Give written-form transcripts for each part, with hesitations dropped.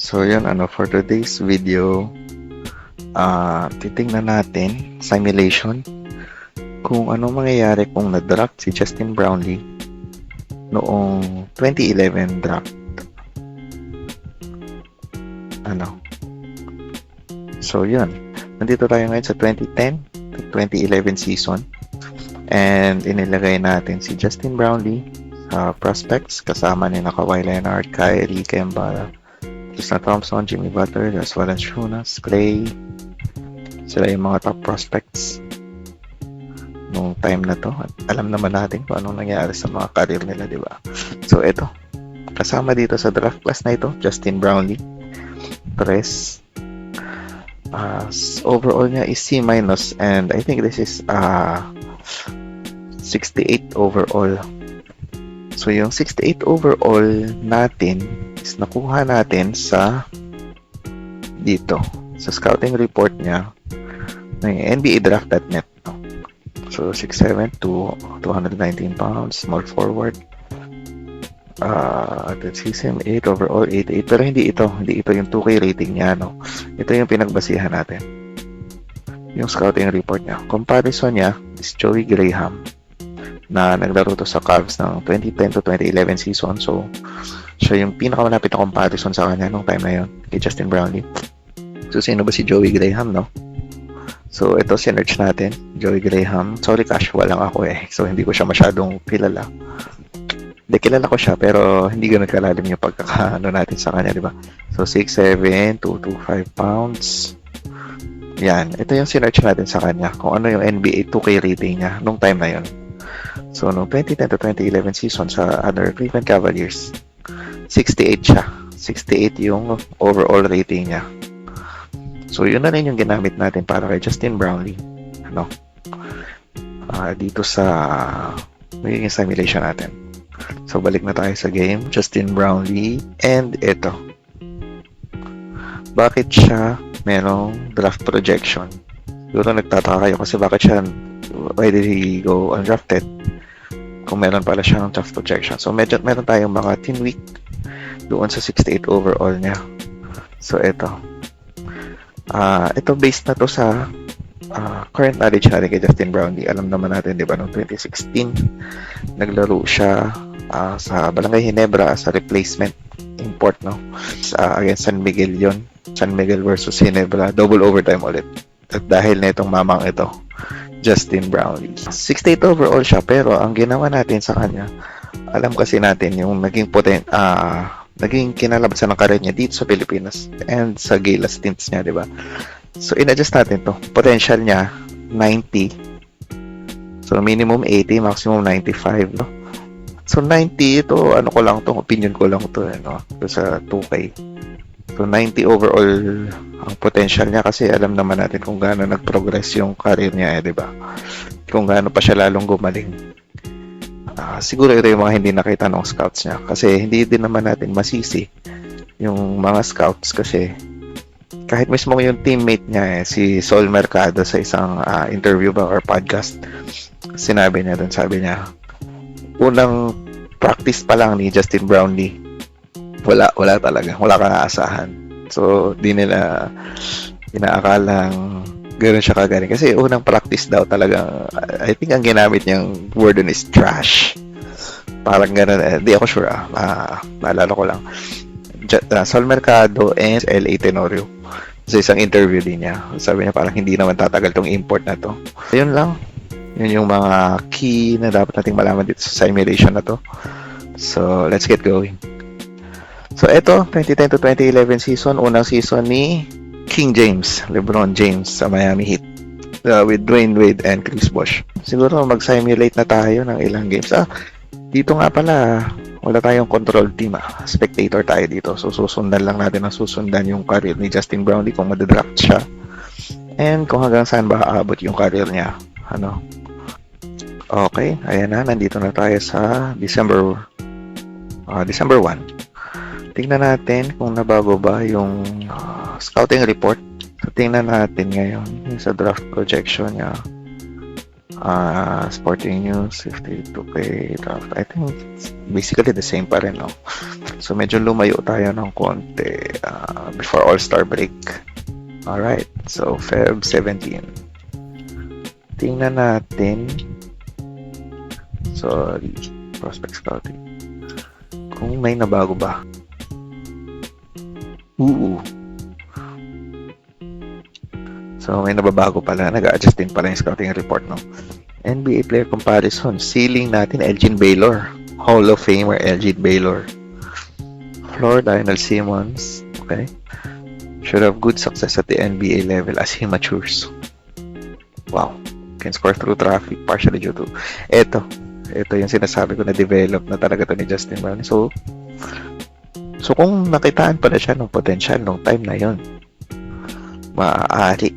So yun, for today's video, titingnan natin simulation kung ano mangyayari kung na-draft si Justin Brownlee noong 2011 draft. So yun, nandito tayo ngayon sa 2010 to 2011 season and inilagay natin si Justin Brownlee sa prospects kasama ni Kawhi Leonard, Kyrie, Kemba, Tristan Thompson, Jimmy Butler, as well as Valanciunas, Clay. Sila yung mga top prospects nung time na to. At alam naman natin kung anong nangyari sa mga career nila, di ba? So, ito. Kasama dito sa draft class na ito, Justin Brownlee. Tres. Overall niya is C- and I think this is 68 overall. So, yung 68 overall natin is nakuha natin sa dito, sa scouting report niya ng NBADraft.net. So, 6'7", 219 pounds, small forward. Let's see, 8 overall, 8'8". Pero hindi ito yung 2K rating niya, no? Ito yung pinagbasihan natin. Yung scouting report niya. Comparison niya is Joey Graham na naglaro to sa Cavs ng 2010 to 2011 season. So, siya yung pinakamalapit na comparison sa kanya nung time na yun, kay Justin Brownlee. So, sino ba si Joey Graham, no? So, ito, sinearch natin. Joey Graham. Sorry, casual lang ako eh. So, hindi ko siya masyadong kilala. Hindi, kilala ko siya, pero hindi ganun kalalim yung pagkakaano natin sa kanya, di ba? So, 6'7", 225 pounds. Yan. Ito yung sinearch natin sa kanya. Kung ano yung NBA 2K rating niya nung time na yun. So, noong 2010 to 2011 season sa Cleveland Cavaliers, 68 siya. 68 yung overall rating niya. So, yun na rin yung ginamit natin para kay Justin Brownlee. Dito sa magiging simulation natin. So, balik na tayo sa game. Justin Brownlee. And ito. Bakit siya merong draft projection? Siguro nagtataka kayo kasi why did he go undrafted? Kung meron pala siyang draft projection. So, meron tayong mga 10 week doon sa 68 overall niya. So, ito. Ito based na to sa current knowledge natin kay Justin Brownlee. Alam naman natin, di ba, noong 2016, naglaro siya sa Barangay Ginebra as a replacement import, no? Against San Miguel yun. San Miguel versus Ginebra. Double overtime ulit. At dahil na itong mamang ito, Justin Brownlee. 68 overall siya, pero ang ginawa natin sa kanya, alam kasi natin yung naging kinalabasan ng karir niya dito sa Pilipinas and sa Gilas stints niya, di ba? So, in-adjust natin to. Potential niya, 90. So, minimum 80, maximum 95, no? So, 90, ito, opinion ko lang to, no? Sa 2K. So, 90 overall ang potential niya kasi alam naman natin kung gaano nag-progress yung career niya, di ba? Kung gaano pa siya lalong gumaling. Siguro ito yung mga hindi nakita ng scouts niya kasi hindi din naman natin masisi yung mga scouts kasi kahit mismo yung teammate niya si Sol Mercado sa isang interview ba or podcast, sabi niya unang practice pa lang ni Justin Brownlee wala kang aasahan. So di nila inaakalang ganoon siya kagaling kasi unang practice daw talagang I think ang ginamit niyang word is trash. Parang gano'n, di ako sure naalala ko lang. Sol Mercado and L.A. Tenorio sa isang interview din niya. Sabi niya parang hindi naman tatagal tong import na to. Yun lang. Yun yung mga key na dapat nating malaman dito sa simulation na to. So, let's get going. So, eto, 2010 to 2011 season. Unang season ni King James, LeBron James sa Miami Heat. With Dwayne Wade and Chris Bosh. Siguro mag-simulate na tayo ng ilang games. Dito nga pala, wala tayong control team. Spectator tayo dito. So, susundan lang natin yung career ni Justin Brownlee kung madadraft siya. And kung hanggang saan ba aabot yung career niya. Okay, ayan na. Nandito na tayo sa December 1. Tingnan natin kung nabago ba yung scouting report. So, tingnan natin ngayon yung sa draft projection niya. Sporting News, 52K draft. I think it's basically the same pa rin, no? So, medyo lumayo tayo ng konti before All-Star break. Alright, so Feb 17. Tingnan natin. Sorry, prospect scouting. Kung may nabago ba. So, may nababago pala. Nag-adjust din pala yung scouting report, no? NBA player comparison. Ceiling natin, Elgin Baylor. Hall of Famer, Elgin Baylor. Floor, Lionel Simmons. Okay. Should have good success at the NBA level as he matures. Wow. Can score through traffic, partially due to... Ito yung sinasabi ko na develop na talaga to ni Justin Brown. So kung nakitaan pala siya ng potential nung time na yon, maaari.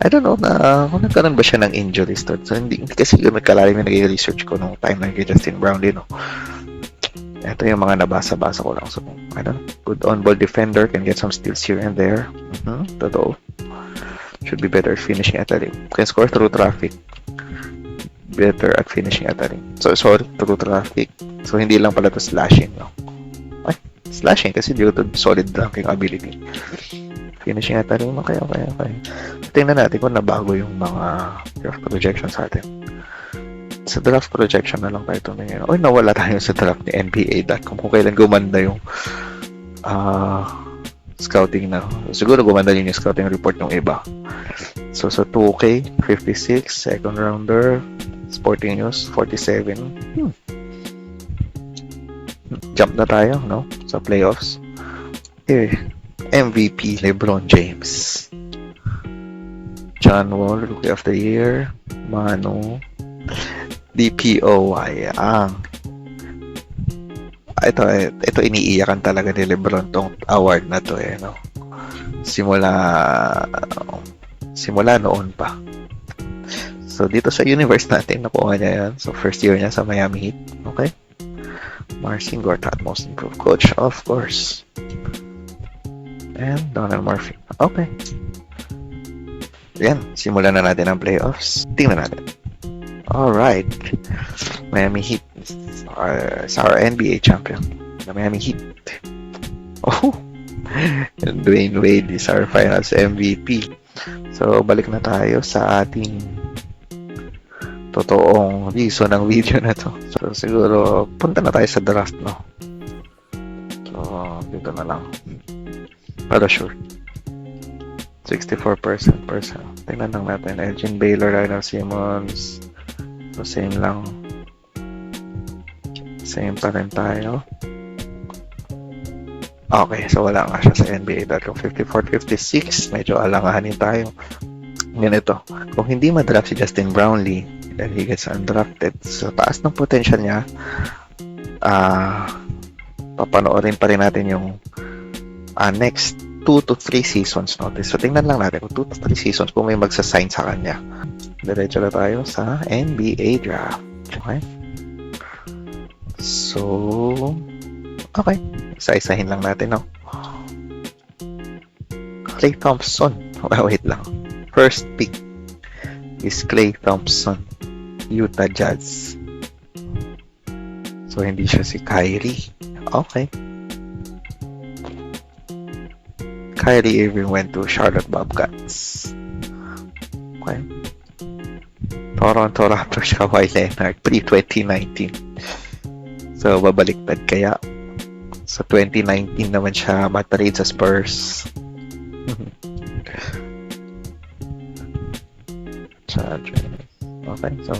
I don't know na kung nagkaroon ba siya ng injuries to. So hindi kasi yun nagkalalim yung naging research ko nung time na kay Justin Brown din, no? Ito yung mga nabasa-basa ko lang. So, I don't know. Good on-ball defender, can get some steals here and there. Totoo. Should be better at finishing at the rim. Can score through traffic. Better at finishing at the rim. So, sorry, through traffic. So, hindi lang pala to slashing, no? Ay, slashing kasi due to solid dunking ability. Finishing at the rim, okay. Tingnan natin kung nabago yung mga draft projections natin. Sa draft projection na lang tayo tumingin. Oy, nawala tayo sa draft ni NBA.com kung kailan gumanda yung scouting na. Siguro gumanda din yung scouting report ng iba. So, sa 2K, 56, second rounder, Sporting News, 47. Jump na tayo, no? Sa playoffs. MVP, LeBron James. John Wall, Rookie of the Year. Manu. DPOY. Ito iniiyakan talaga ni LeBron tong award na to, no? Simula noon pa. So, dito sa universe natin, nakuha niya yan. So, first year niya sa Miami Heat. Okay? Marcin Gortat, most improved coach, of course. And Donald Murphy. Okay. Yan, simulan na natin ang playoffs. Tingnan natin. Alright. Miami Heat is our NBA champion. The Miami Heat. Oh! Dwayne Wade is our finals MVP. So, balik na tayo sa ating totoong reason ng video na to. So, siguro, punta na tayo sa draft, no? So, dito na lang. Para sure. 64%. Tingnan lang natin. Elgin Baylor, Lionel Simmons. So, same lang. Same pa rin tayo. Okay, so wala nga siya sa NBA.com. 54-56. Medyo alangahanin tayo. Ganito. Kung hindi madraft si Justin Brownlee, then he gets undrafted. So, taas ng potential niya. Papanoorin pa rin natin yung next 2 to 3 seasons notice. So, tingnan lang natin kung 2 to 3 seasons kung may magsasign sa kanya. Diretso na tayo sa NBA draft. Okay? So, okay. Isa-isahin lang natin, no? Klay Thompson. Wait lang. First pick is Klay Thompson. Utah Jazz. So, hindi siya si Kyrie. Okay. Kyrie Irving went to Charlotte Bobcats. Okay. Toronto Raptors, Kawhi Leonard, pre-2019. So, babaliktad kaya. Sa 2019 naman siya matrade sa Spurs. Okay, so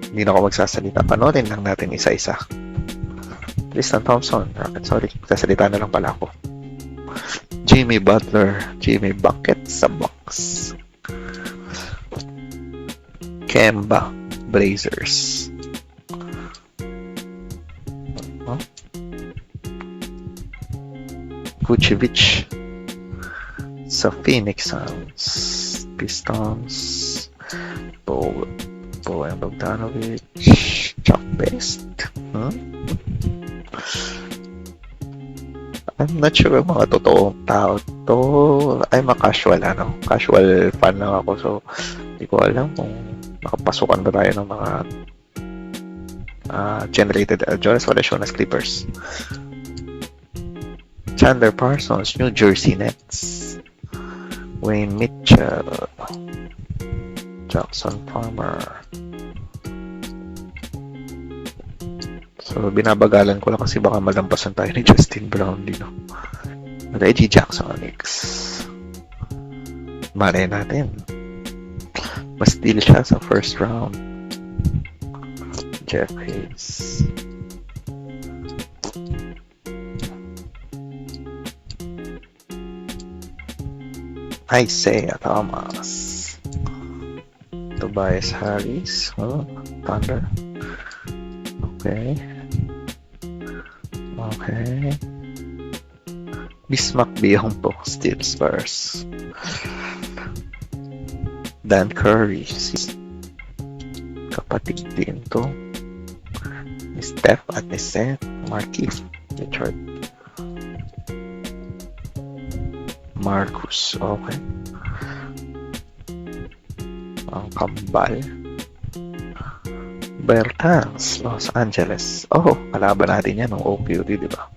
hindi na ako magsasalita. Panoodin lang natin isa-isa. Tristan Thompson. Sorry, magsasalita na lang pala ako. Jimmy Butler. Jimmy Bucket sa Bucks. Kemba. Blazers. Vucevic sa Phoenix Suns. Pistons. Bojan Bogdanovic. Chuck Best. I'm not sure ang mga totoong tao to. I'm a casual fan lang ako. So, Hindi ko alam kung nakapasukan ba tayo ng mga generated Jonas Valanciunas Clippers. Chandler Parsons, New Jersey Nets. Wayne Mitchell. Jackson Farmer. So, binabagalan ko lang kasi baka malampasan tayo ni Justin Brownlee, no? Reggie Jackson, Knicks. Malay natin. Mas deal siya sa first round. Jeff Hayes. Isaiah Thomas. Tobias Harris. Thunder. Okay. Bismack Biyombo, still Spurs. Dan Curry, kapatid din to. Ni Steph at ni Seth, Markieff, Richard. Marcus, okay. Ang Kambal. Bertans, Los Angeles. Kalaban natin yan ng OQT, di ba?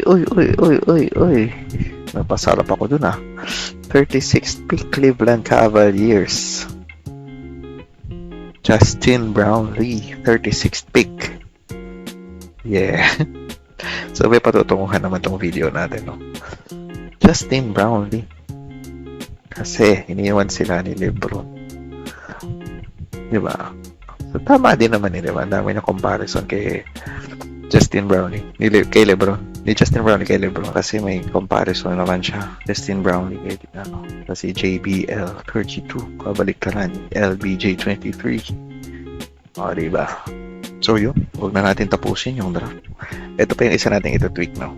Uy. Napasarap ako dun 36th pick, Cleveland Cavaliers. Justin Brownlee, 36th pick. Yeah. So may patutunguhan naman tong video natin, no? Justin Brownlee. Kasi iniwan sila ni LeBron. Diba? So tama din naman di ba? Ang dami na comparison kay Justin Brownlee. Kay LeBron. Ni Justin Brownlee kay LeBron kasi may comparison naman siya. Justin Brownlee kay kasi JBL 32. Kabaliktaran. LBJ 23. Diba? So yun. Huwag na natin tapusin yung draft. Ito pa yung isa natin ito-tweak, no?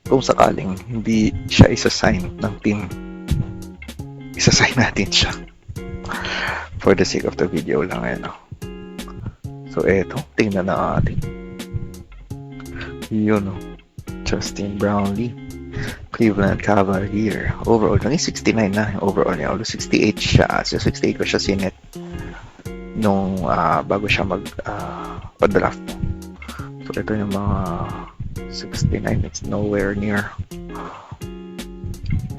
Kung sakaling hindi siya isa-sign ng team, isa-sign natin siya. For the sake of the video lang, no? So eto, tingnan na natin. Yun, no? Justin Brownlee, Cleveland Cavalier. Overall, 69 na yung overall niya. Although 68 siya. So 68 ko siya sinet nung bago siya mag-draft. So ito yung mga 69. It's nowhere near.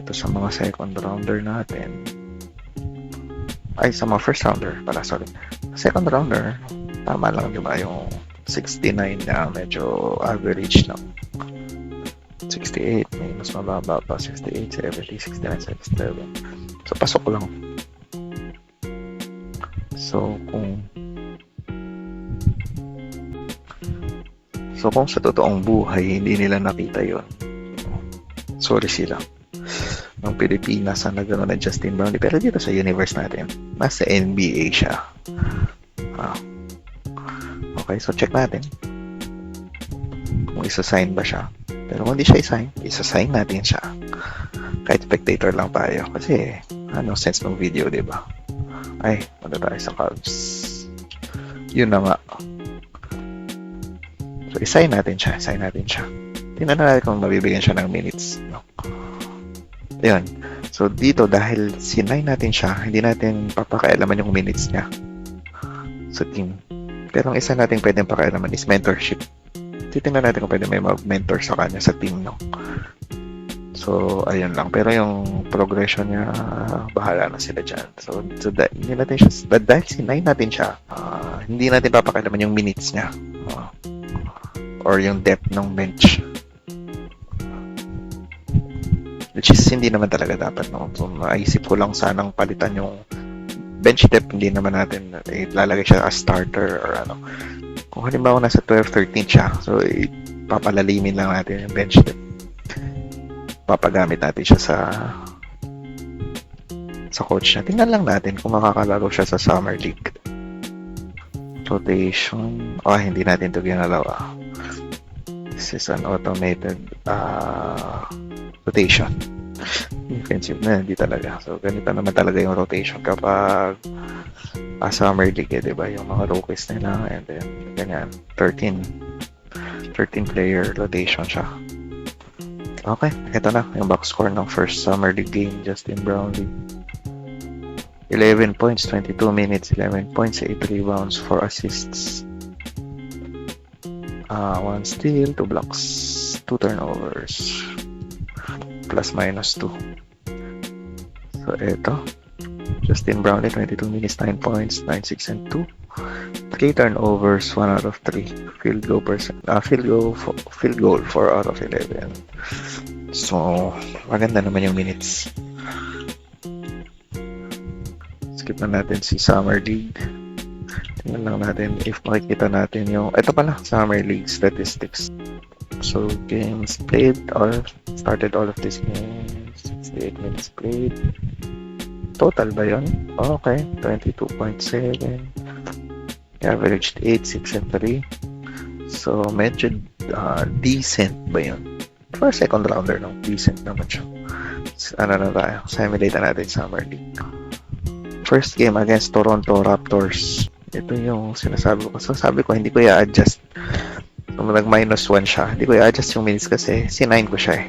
Ito sa mga second rounder natin. Ay, sa mga first rounder pala, sorry. Second rounder, tama lang, diba? Yung 69 na medyo average ng 68, may mas mababa pa, 68, 70, 69, 67. So, pasok lang. So, kung sa totoong buhay, hindi nila nakita yon, sorry sila. Ng Pilipinas ang nagano na Justin Brownlee, pero dito sa universe natin, nasa NBA siya. Okay, so check natin kung isa-sign ba siya. Pero kung hindi siya isa-sign natin siya. Kahit spectator lang tayo. Kasi, ano sense ng video, diba? Ay, wala tayo sa Cavs. Yun na nga. So, i-sign natin siya. Tingnan na natin kung mabibigyan siya ng minutes. No? Ayun. So, dito, dahil sinay natin siya, hindi natin papakialaman yung minutes niya sa team. Pero ang isa natin pwedeng pakialaman is mentorship. Titingnan natin kung pwede may mag-mentor sa kanya sa team, no? So, ayun lang. Pero yung progression niya, bahala na sila dyan. So hindi natin siya, dahil sinay natin siya, hindi natin papakialaman yung minutes niya. Or yung depth ng bench. Which is, hindi naman talaga dapat, no? So, naisip ko lang sanang palitan yung bench depth, hindi naman natin ilalagay siya as starter or ano. Kung halimbawa nasa 12-13 siya, so papalalimin lang natin yung bench depth. Papagamit natin siya sa coach niya. Tingnan lang natin kung makakalaro siya sa Summer League. Rotation. Hindi natin ito ginalawa. This is an automated rotation. Defensive na, hindi talaga. So, ganito naman talaga yung rotation kapag Summer League, diba? Yung mga rookies nila, and then, ganyan, 13 player rotation siya. Okay, ito na, yung box score ng first Summer League game, Justin Brownlee. 11 points, 22 minutes, 11 points, 8 rebounds, 4 assists. 1 steal, 2 blocks, 2 turnovers. Plus minus 2. So, eto. Justin Brownlee, 22 minutes, 9 points, 9, 6, and 2. 3 turnovers, 1 out of 3. Field goal, 4 out of 11. So, maganda naman yung minutes. Skip na natin si Summer League. Tingnan lang natin if makikita natin yung... Ito pala, Summer League statistics. So, games played or started all of these games. 68 minutes played. Total ba yun? Okay, 22.7. Averaged 8, 6, and 3. So, medyo decent ba yun? For a second rounder, no? Decent naman siya. Ano na tayo? Simulate na natin Summer League. First game against Toronto Raptors. Ito yung sinasabi ko. So, sabi ko, hindi ko i-adjust. So, nag-minus 1 siya. Hindi ko i-adjust yung minutes kasi sinign ko siya eh.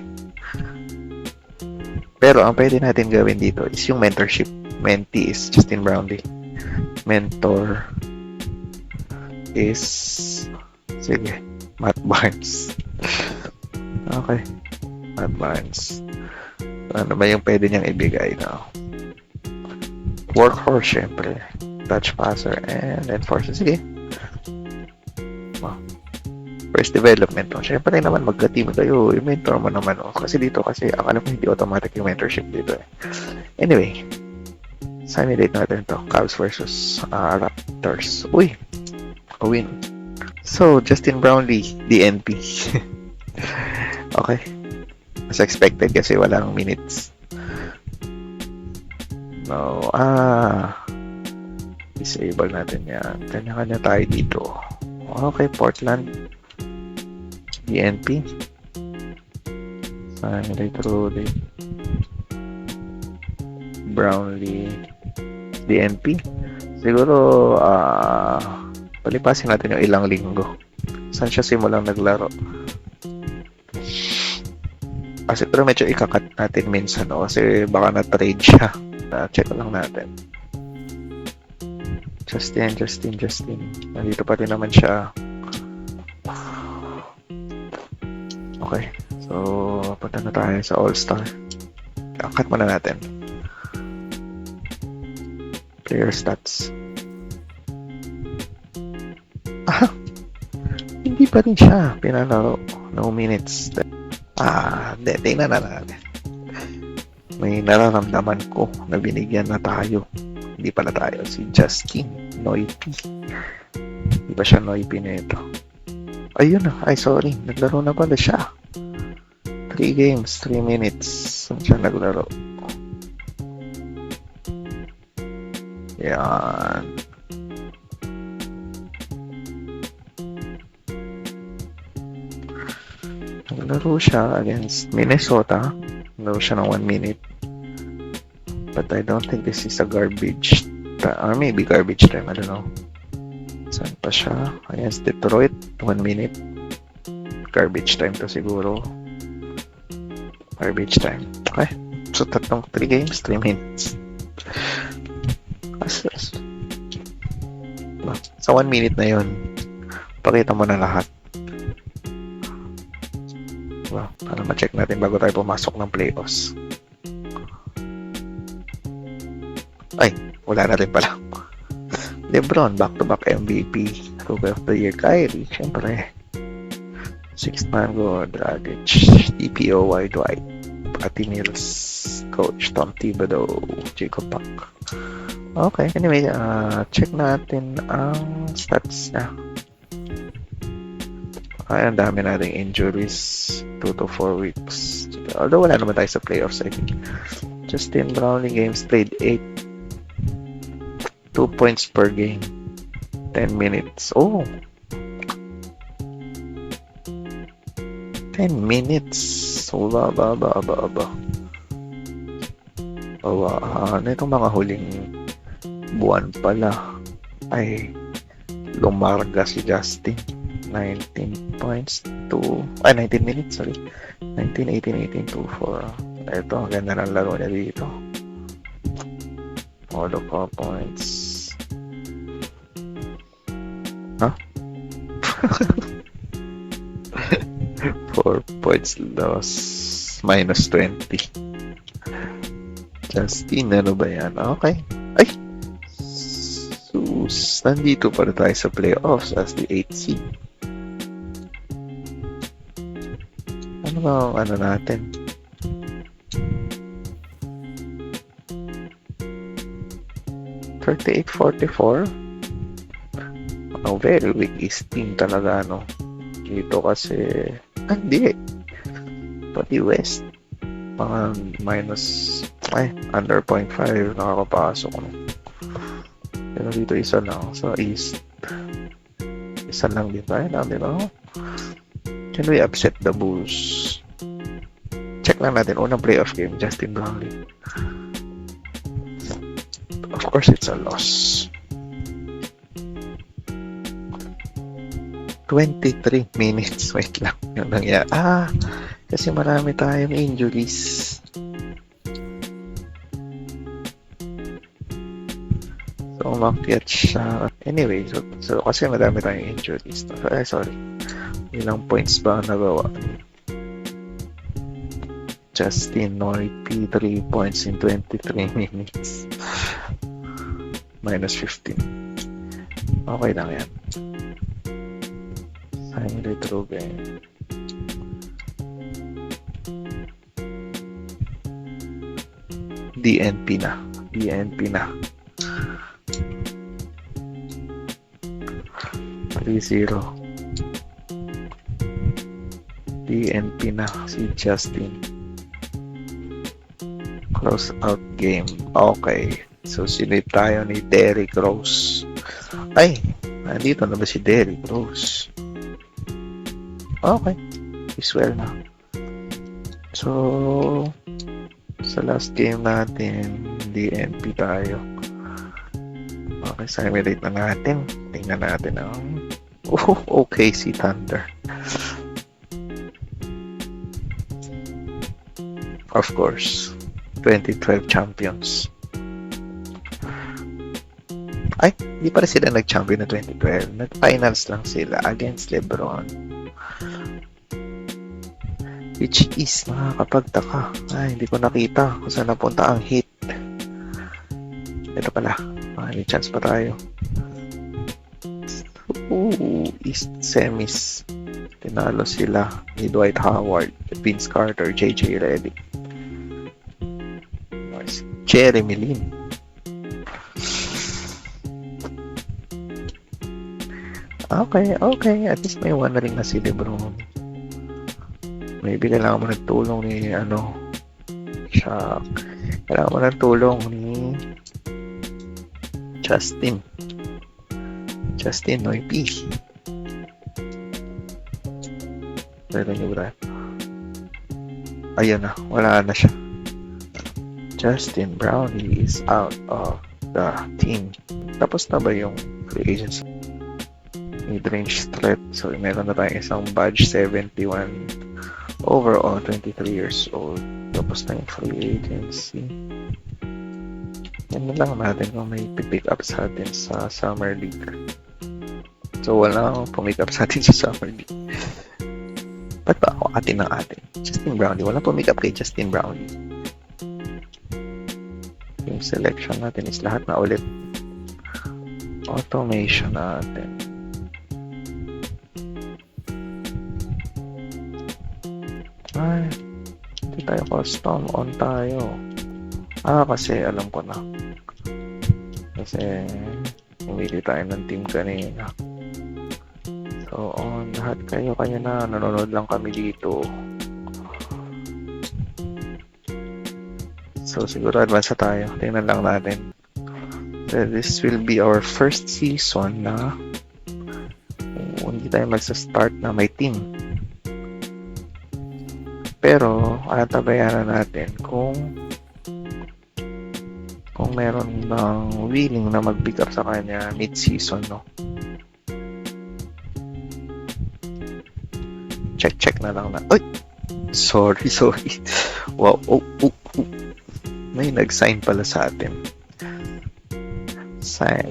Pero, ang pwede natin gawin dito is yung mentorship. Mentee is Justin Brownlee. Mentor is... Sige, Matt Barnes. Okay. Matt Barnes. Ano ba yung pwede niyang ibigay na? Workhorse, syempre. Touch passer and enforcer. Sige. First development. Syempre naman, magka-team kayo. I-mentor mo naman. Kasi dito, ang alam ko, hindi automatic yung mentorship dito. Anyway. Simulate natin to. Cavs versus Raptors. Uy. A win. So, Justin Brownlee, DNP. Okay. As expected kasi walang minutes. No. Disable natin yan. Kanya-kanya tayo dito. Okay, Portland. DNP. Simulate Rudy. Brownlee. DNP. Siguro, palipasin natin yung ilang linggo. Saan siya simulang naglaro? Kasi pero medyo ikakat natin minsan, no? Kasi baka na-trade siya. Check lang natin. Justin. Nandito pa rin naman siya. Okay. So, punta na tayo sa All-Star. Cut muna natin. Player stats. Hindi pa rin siya pinalaro. No minutes. Tingnan na natin. May nararamdaman ko na binigyan na tayo. Hindi pala tayo. Si Justin Noipy. Hindi ba siya Noipy na ito? Ayun na. Ay, sorry. Naglaro na pala siya. 3 games, 3 minutes. Saan siya naglaro? Yan. Naglaro siya against Minnesota. Naglaro siya ng 1 minute. But I don't think this is a garbage time. Or maybe garbage time. I don't know. Saan pa siya? Against Detroit. 1 minute. Garbage time to siguro. Garbage time. Okay. So, 3 games, 3 minutes. Sa 1 minute na yun, pakita mo na lahat. Para ma-check natin bago tayo pumasok ng playoffs. Ay, wala na rin pala. LeBron, back-to-back MVP. Rookie of the Year. Kyrie, syempre. Sixth man go, Dragic. DPOY, Dwight. Patty Mills. Coach Tom Thibodeau. Jacob Buck. Okay, anyway, check natin ang stats na. Ay, ang dami nating injuries. 2 to 4 weeks. Although wala naman tayo sa playoffs, I think. Justin Brownlee games played 8. 2 points per game. 10 minutes. Oh! 10 minutes. So, ba. Ano itong mga huling buwan pala? Ay, lumarga si Justin. 19 points to... 19 minutes, sorry. 19, 18, 18, 2, 4. Ito, ang ganda ng laro niya dito. All of our points. Huh? 4 points loss. Minus 20. Justin, ano ba yan? Okay. Ay! Sus, nandito pa rin tayo sa playoffs as the 8th seed. Ano ba ang ano natin? $38.44. Oh, very weak East team talaga, no? Dito kasi, hindi. Pati West, mga under 0.5 nakakapasok, no? Pero dito isa lang sa East. Isa lang din tayo namin, no? Can we upset the Bulls? Check lang natin. Unang playoff game, Justin Brownlee. Of course, it's a loss. 23 minutes. Wait lang. Yung nangyari. Kasi marami tayong injuries. So, umakyat siya. Anyway, so kasi marami tayong injuries. Sorry. Ilang points ba ang nagawa? Justin Noipy, 3 points in 23 minutes. Minus 15. Okay lang yan. Heinrich Ruben. DNP na. 3-0. DNP na si Justin. Close out game. Okay. So, sinip tayo ni Derrick Rose. Ay! Nandito na ba si Derrick Rose? Okay. Swell na. So, sa last game natin, DNP tayo. Okay, simulate na natin. Tingnan natin ang OKC Thunder. Of course, 2012 champions. Ay, di pa rin sila nag-champion na 2012. Nag-finals lang sila against LeBron. Which is nakakapagtaka. Ay, hindi ko nakita kung saan napunta ang Heat. Ito pala. May chance pa tayo. East semis. Tinalo sila ni Dwight Howard, Vince Carter, JJ Redick, Jeremy Lin. Okay. At least may one ring na si LeBron. Maybe kailangan mo ng tulong ni Shaq. Kailangan mo ng tulong ni Justin Noipy. Pero nyo ba? Ayan na, wala na siya. Justin Brownlee is out of the team. Tapos na ba yung free agency? Mid-range threat. So, meron na tayong isang badge, 71 overall, 23 years old. Tapos na yung free agency. Yan na lang natin kung may pick up sa atin sa Summer League. So, wala akong pumick up sa atin sa Summer League. Ba't ba ako atin ng atin? Justin Brownlee. Wala pumick up kay Justin Brownlee. Yung selection natin is lahat na ulit. Automation natin. Ay, hindi tayo custom. On tayo. Kasi alam ko na. Kasi umili tayo ng team kanina. So, on lahat kayo na. Nanonood lang kami dito. So, siguro advance na tayo. Tingnan lang natin. So, this will be our first season na hindi tayo magsa-start na may team. Pero, tabayanan natin kung meron ng willing na mag-pick up sa kanya mid-season, no? Check na lang na. Ay! Sorry. Wow. May nag-sign pala sa atin.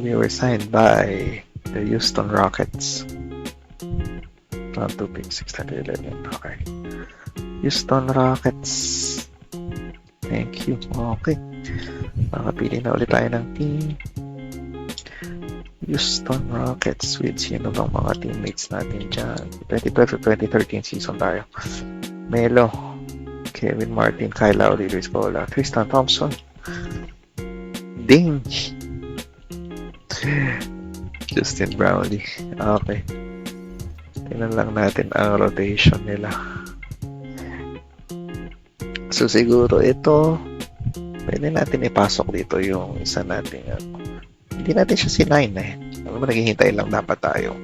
We were signed by the Houston Rockets. Round 2 pick 611. Okay. Houston Rockets. Thank you. Okay. Makapili na ulit tayo ng team. Houston Rockets with sino bang mga teammates natin dyan? 2012 to 2013 season tayo. Melo, Kevin Martin, Kyle Lowry, Luis Paula, Tristan Thompson, Ding, Justin Brownlee. Okay. Tingnan lang natin ang rotation nila. So siguro ito, pwede natin ipasok dito yung isa natin. Hindi natin siya sinign eh. Alam mo, naghihintay lang dapat tayo.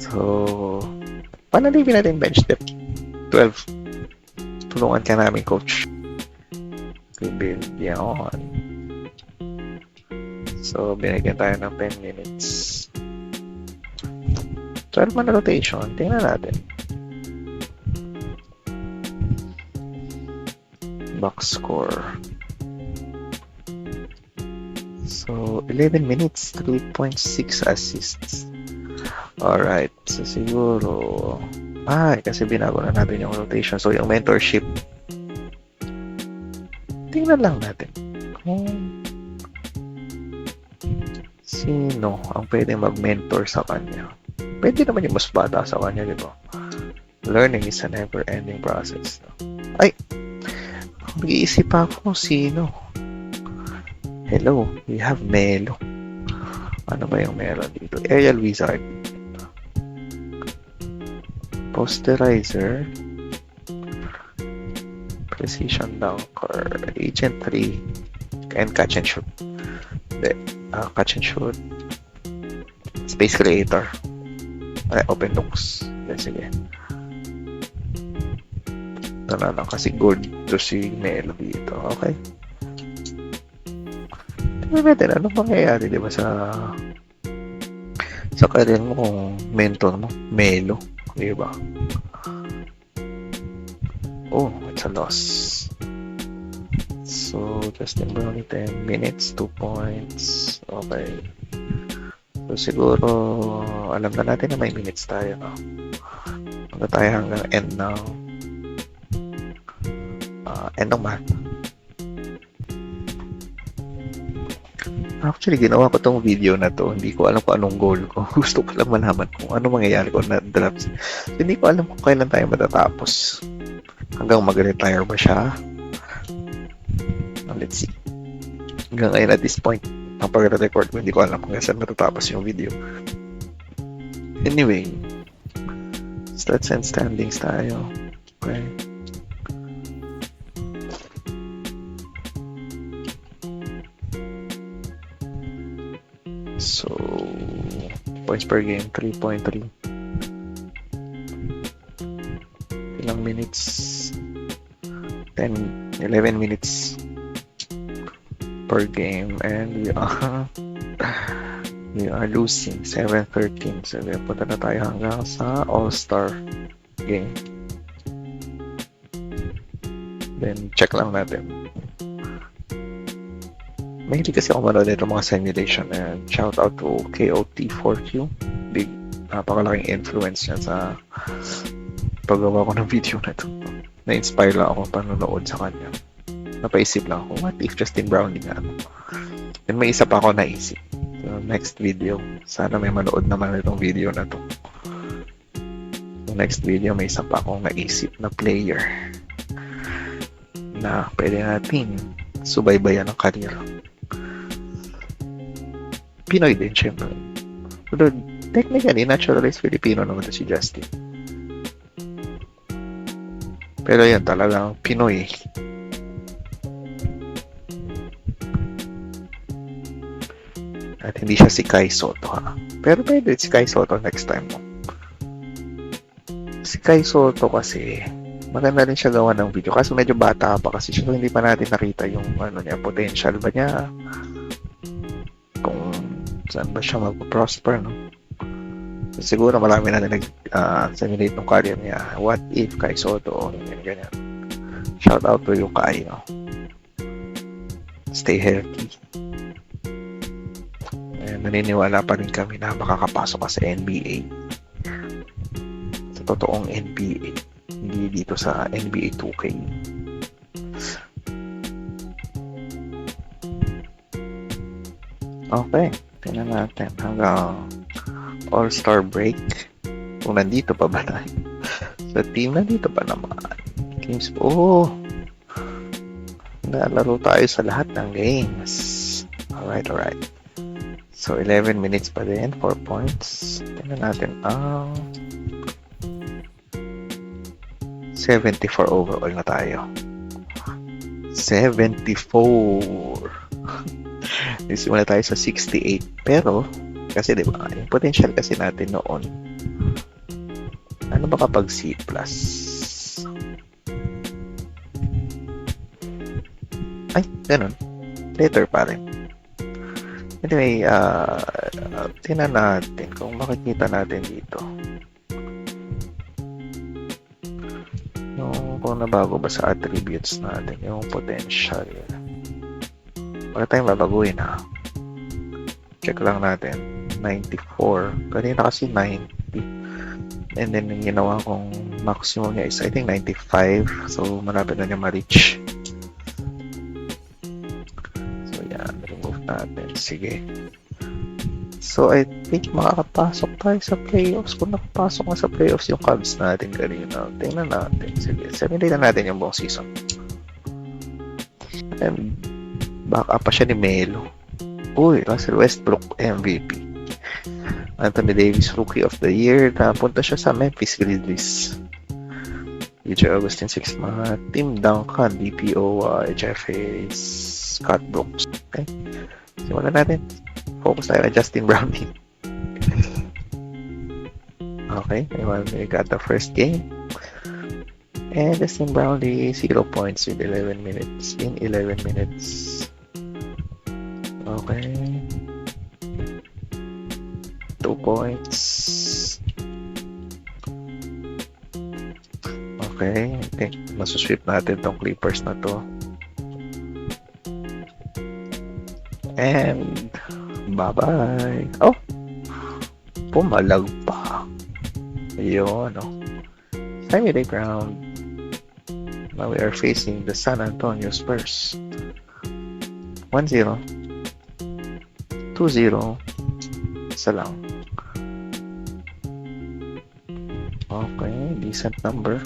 So, panalipin natin bench depth. 12. Tulungan ka namin, coach. Rebuild yan. So, binigyan tayo ng 10 minutes. 12 man rotation. Tingnan natin. Box score. So, 11 minutes, 3.6 assists. Alright. So, siguro... kasi binago na natin yung rotation. So, yung mentorship. Tingnan lang natin. Kung sino ang pwedeng mag-mentor sa kanya. Pwede naman yung mas bata sa kanya, di ba? Learning is a never-ending process. Ay! Mag-iisip ako kung sino. Hello, we have Melo. Ano ba yung meron dito? Aerial Wizard. Posterizer. Precision Dunker. Agent 3. And Catch and Shoot. Catch and Shoot. Space Creator. Open looks. Sige. Ito na lang kasi good to si Melo dito. Okay. Natin, anong mangyayari, di ba, sa career mo kung mentor mo, Melo, di ba? Oh, it's a loss. So, Justin Brownlee, 10 minutes, 2 points. Okay. So, siguro, alam na natin na may minutes tayo, no? Ano tayo hanggang end ng month. Actually, ginawa ko tong video na to. Hindi ko alam kung anong goal ko. Gusto ko lang malaman kung ano mangyayari kung na-drops. Hindi ko alam kung kailan tayo matatapos. Hanggang mag-retire ba siya? Let's see. Hanggang ngayon at this point, ang pag-record ko, hindi ko alam kung saan matatapos yung video. Anyway, stats and standings tayo. Okay. So, points per game, 3.3. Ilang minutes? 11 minutes per game. And we are losing 7-13. So, punta na tayo hanggang sa All-Star game. Then, check lang natin. Mahilig kasi ako manood nito mga simulation, and shout out to KOT4Q. Big, napakalaking influence niya sa paggawa ko ng video na ito. Na-inspire lang ako panonood sa kanya. Napaisip lang ako, what if Justin Brownlee nga? Then may isa pa ako naisip. So, next video, sana may manood naman itong video na to. So, next video, may isa pa akong naisip na player na pwede natin subaybayan ang career. Pinoy din, syempre. Pero technically, naturalized Filipino naman to si Justin. Pero yan, talagang Pinoy. At hindi siya si Kai Soto, ha? Pero pwede si Kai Soto next time mo. Si Kai Soto kasi, maganda rin siya gawa ng video. Kasi medyo bata pa kasi siya. Hindi pa natin nakita yung potential ba niya. Kung saan ba siya mag-prosper, no? Siguro marami na nag-simulate ng career niya. What if Kai Soto? Ganyan. Shout out to you, Kai, no? Stay healthy. naniniwala pa rin kami na makakapasok ka sa NBA. Sa totoong NBA. Hindi dito sa NBA 2K. Okay. Tingnan natin hanggang All-Star break. Kung nandito pa ba tayo? Sa team, nandito pa naman. Games, nalaro tayo sa lahat ng games. Alright. So, 11 minutes pa din, 4 points. Tingnan natin ang 74 overall na tayo. 74. Nagsimula tayo sa 68. Pero, kasi diba, yung potential kasi natin noon, ano ba kapag C+? Ay, ganun. Later pa rin. Anyway, tingnan natin kung makikita natin dito. Kung nabago ba sa attributes natin, yung potential. Wala tayong babaguhin ha. Check lang natin. 94. Kanina kasi 90. And then, yung ginawa kong maximum niya is I think 95. So, malapit na niya ma-reach. So, yan. Remove natin. Sige. So, I think makakapasok tayo sa playoffs. Kung nakapasok na sa playoffs yung Cubs natin kanina. Tingnan natin. Sige. Simulate na natin yung buong season. And, back up pa siya ni Melo. Uy, Russell Westbrook MVP. Anthony Davis Rookie of the Year. Napunta siya sa Memphis Grizzlies. DJ Augustin 6 month. Tim Duncan, DPOY, Jeff Hayes, Scott Brooks. Okay. Simulan natin. Focus tayo on Justin Brownlee. Okay. We got the first game. And Justin Brownlee, 0 points with 11 minutes. In 11 minutes. Okay. 2 points. Okay. Masusweep natin tong Clippers na to. And bye-bye. Oh! Pumalag pa. Ayun, oh. Family round. Now we are facing the San Antonio Spurs. 1-0. 2-0. Isa lang. Okay, decent number.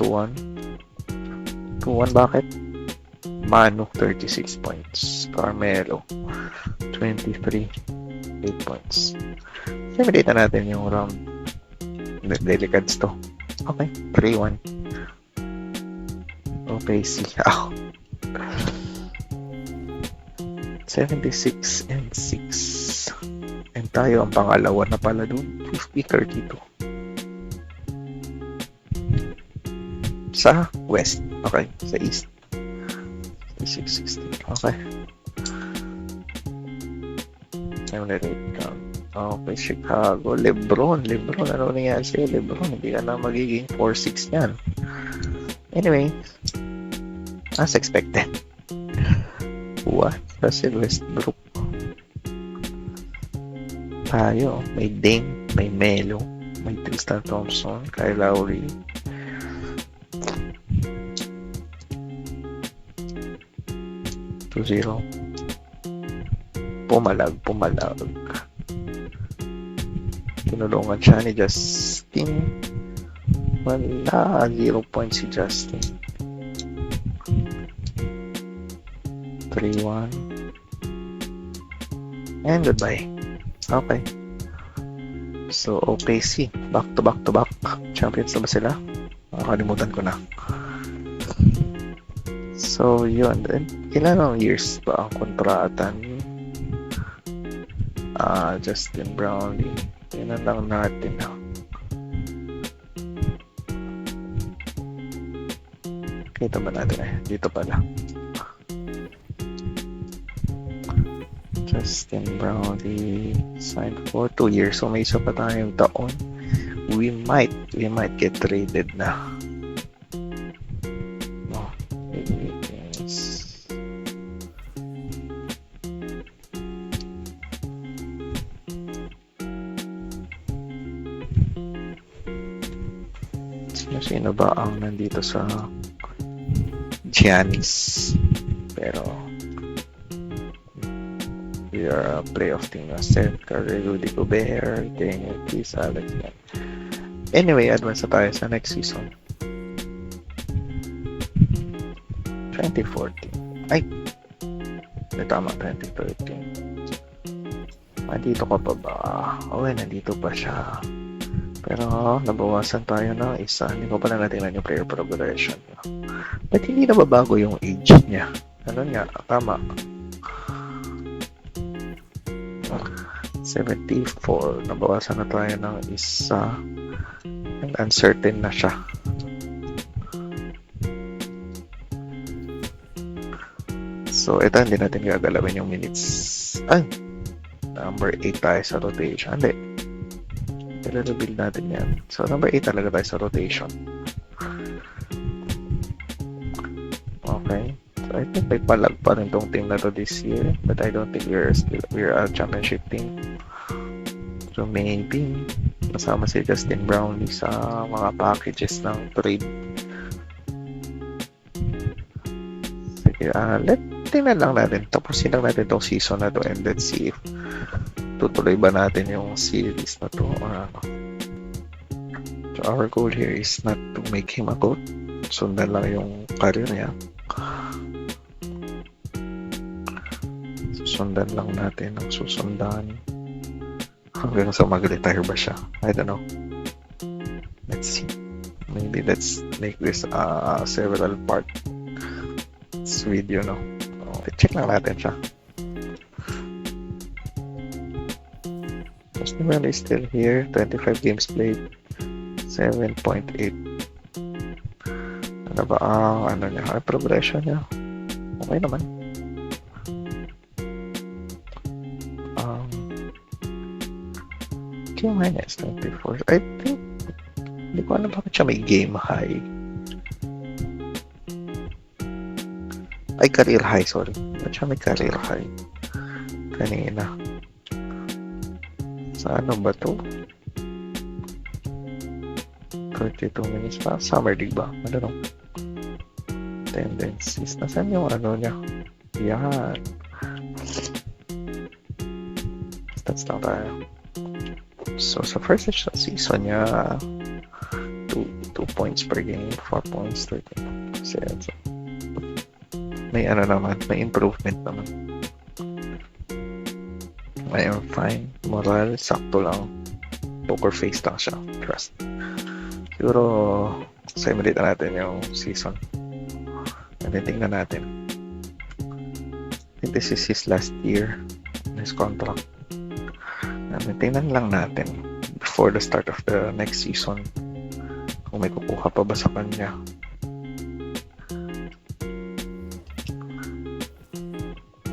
2-1. 2-1 bakit? Manu, 36 points. Carmelo, 23. 8 points. Simulate na natin yung round. Delicads to. Okay, 3-1. Okay, see. 76 and 6. And tayo ang pangalawa na pala dun. 50-32. Sa west. Okay, sa east. 6-16. Okay. Okay, Chicago. Lebron, ano nangyari sa'yo? Lebron, hindi ka na magiging 4-6 yan. Anyway, as expected. What? Russell Westbrook. Tayo, may Dame, may Melo, may Tristan Thompson, Kyle Lowry. Zero. Pumalag. Tinulungan siya ni Justin. Wala. 0 points si Justin. 3-1. And goodbye. Okay. So, OKC. Back to back. Champions na ba sila? Nakalimutan ko na. So, yun. Ilan years ba ang kontrata ni Justin Brownlee? Tingnan lang natin. Kita ba natin dito pala. Justin Brownlee signed for 2 years. So, may isa pa tayong taon. We might get traded na. Sino ba ang nandito sa Giannis? Pero we are a playoff team na Steph Curry, Rudy Gobert, Daniel Tice, Alex. Anyway, advance na tayo sa next season. 2014. Ay! Tama, 2013. Nandito ka pa ba? Okay, nandito pa siya. Pero nabawasan tayo ng isa. Hindi ko pala natingnan yung player progression. Ba't hindi nababago yung age niya? Ano nga? Tama. 74. Nabawasan na tayo ng isa. And uncertain na siya. So, ito hindi natin gagalawin yung minutes. Ay! Number 8 tayo sa rotation. Hindi. I-reveal natin yan. So, number 8 talaga tayo sa rotation. Okay. So, I think may palag pa rin tong team na to this year. But I don't think we're a championship team. So, maybe masama si Justin Brownlee sa mga packages ng trade. Sige, tingnan lang natin. Tapusin lang natin tong season na to and let's see if tutuloy ba natin yung series na to or ano. So our goal here is not to make him a GOAT. Sundan lang yung career niya. Susundan lang natin ang susundan hanggang sa mag-retire ba siya. I don't know. Let's see. Maybe let's make this several part video, no? Check lang natin siya. Justin Brownlee is still here. 25 games played. 7.8. Ano ba ang ano niya? Ang progression niya? Okay naman. Game high is 24. I think hindi ko alam bakit siya may game high. Ay, career high, sorry. Ba't siya may career high? Kanina. Sa ano ba to? 32 minutes pa? Summer League ba? I don't know. Tendencies. Nasaan yung ano niya? Yan. Stats lang tayo. So, sa first season niya, 2 points per game, 4 points, 13. So, may ano naman, may improvement naman. Ngayon, fine. Moral, sakto lang. Poker face lang siya. Trust. Siguro, simulate natin yung season. And then, tingnan natin. I think this is his last year. His contract. And then, tingnan lang natin before the start of the next season kung may kukuha pa ba sa kanya.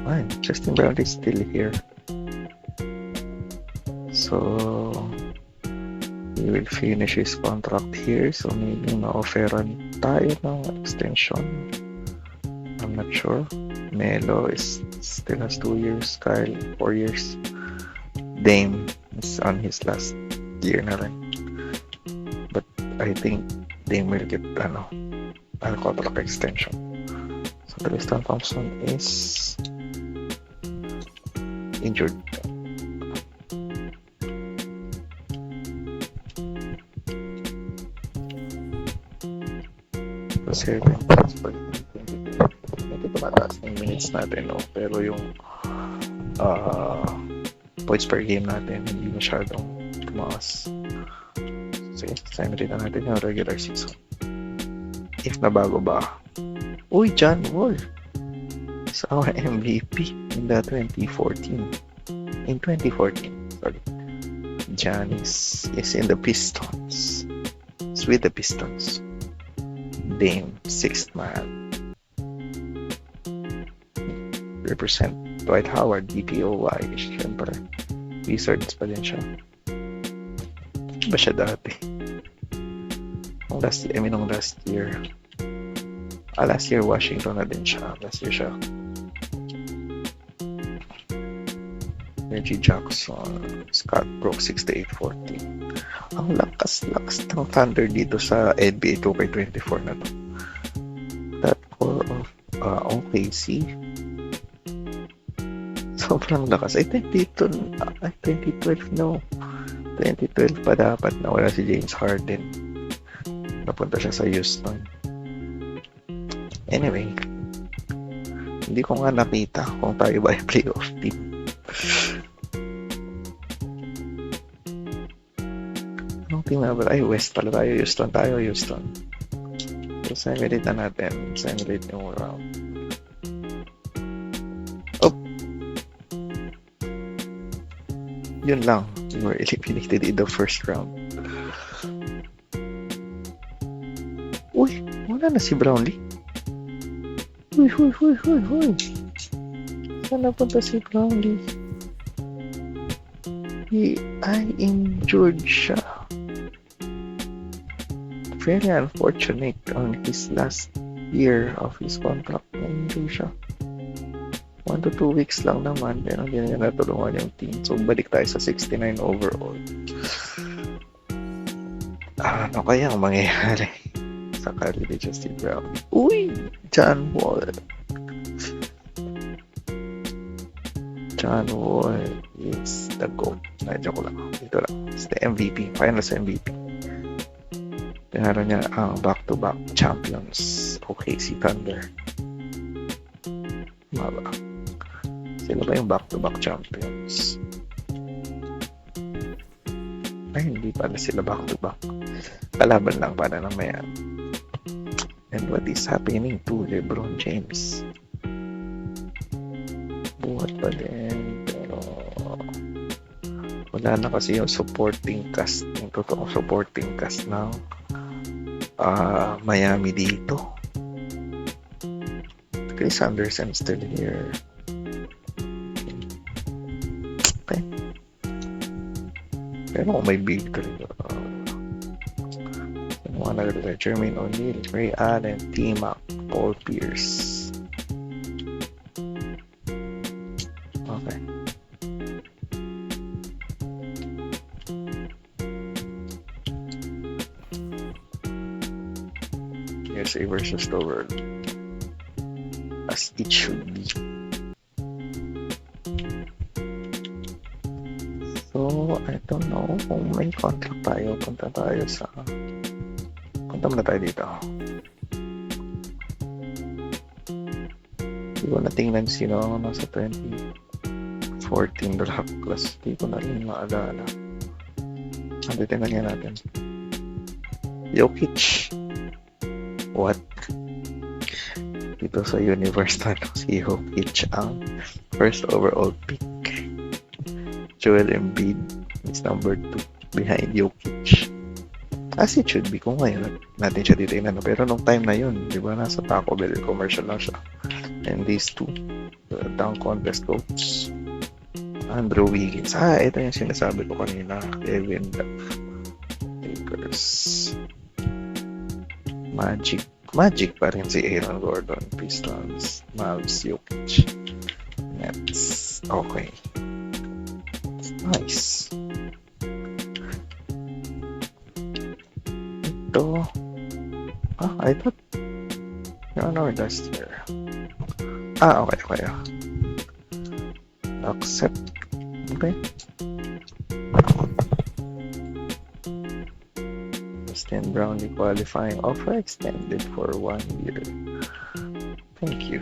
Fine. Justin Brownlee is still here. So, he will finish his contract here. So, maybe ma-offeran tayo ng extension. I'm not sure. Melo still has 2 years. Kyle, 4 years. Dame is on his last year na rin. But, I think Dame will get a contract extension. So, Tristan Thompson is injured. Kasi medyo tumataas ng minutes natin, no? Pero yung points per game natin hindi masyadong tumaas. Sige, simulate na natin yung regular season. If nabago ba? Uy, John Wall is our MVP in the 2014. In 2014, sorry. Giannis is in the Pistons. It's with the Pistons. Dame, 6th man. Represent Dwight Howard, DPOY. Siyempre, Wizards pa din siya. Ba siya dati? Last year. Last year, Washington na din siya. Last year siya. Reggie Jackson, Scott Brooks, 68-14. Ang lakas-lakas ng Thunder dito sa NBA 2K24 na to. That core of OKC. Sobrang lakas. I think dito, 2012 no. 2012 pa dapat na wala si James Harden. Napunta siya sa Houston. Anyway, hindi ko nga nakita kung tayo ba ay playoff team. Anong team na ba? Ay, West pala tayo. Houston tayo. Houston. So, simulate na natin. Simulate yung round. Oh! Yun lang. We were eliminated in the first round. Uy! Wala na si Brownlee. Huy! Saan napunta si Brownlee? I injured siya. Very unfortunate on his last year of his contract. Na-injured siya. 1 to 2 weeks lang naman, pero hindi na natulungan yung team. So, balik tayo sa 69 overall. Ano kaya ang mangyayari sa career ni Justin Brown? Uy! John Wall. John Wall is the GOAT. Joke lang. Dito lang. It's the MVP. Finals MVP. Tinaro niya ang back-to-back champions. OKC Thunder. Maba. Sino ba yung back-to-back champions? Ay, hindi pala sila back-to-back. Kalaban lang para ng mayan. And what is happening to LeBron James? Buhat pa din. Pero wala na kasi yung supporting cast. Yung totoong supporting cast ng Miami dito. Chris Anderson still here. Okay. Pero kung may big three, mga nagdala, Jermaine O'Neal, Ray Allen, T-Mac, Paul Pierce. Okay. USA versus the world. As it should be. So, I don't know kung may contract tayo. Punta muna tayo dito. Hindi ko natingnan sino ang nasa 2014 draft class. Hindi ko na rin maalala. Tingnan nga natin. Jokic. What? Dito sa universe na si Jokic ang first overall pick. Joel Embiid is number 2 behind Jokic. As it should be kung ngayon natin siya titignan. Pero nung time na yun, di ba, nasa Taco Bell commercial lang siya. And these two, the dunk contest coach, Andrew Wiggins. Ito yung sinasabi ko kanina. Kevin Love, Lakers, Magic pa rin si Aaron Gordon, Pistons, Mavs, Jokic, Nets. Okay. Nice. Ito. I thought you're on our last year. Okay. Accept. Okay. Justin Brownlee qualifying offer extended for 1 year. Thank you.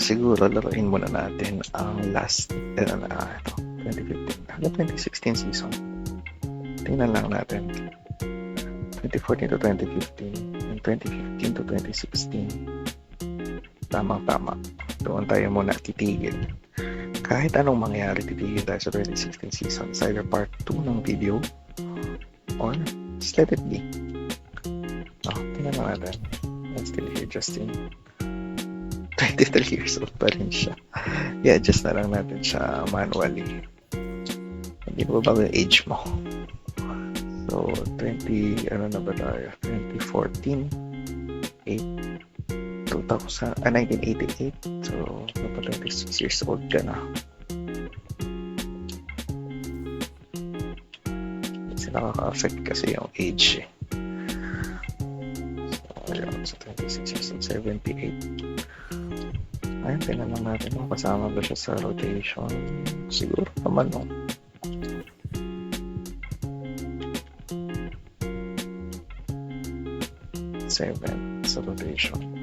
Siguro laruin muna natin ang last ito 2015 hanggang 2016 season. Tingnan lang natin 2014 to 2015 and 2015 to 2016. Tamang-tama. Doon tayo muna titigil. Kahit anong mangyari, titigil tayo sa 2016 season. It's either part 2 ng video or just let it be. Tingnan lang natin. I'm still here, Justin. 23 years old pa rin siya. I-adjust na lang natin siya manually. Hindi mo ba yung age mo? So, 20, ano na ba tayo? 2014, 1988. So, dapat 26 years old ka na. Kasi nakaka-affect kasi yung age eh. So, ayun. So, 26 years old, 78. Ayun, tinanong natin kung kasama ba siya sa rotation. Siguro naman, no? Seven sa rotation.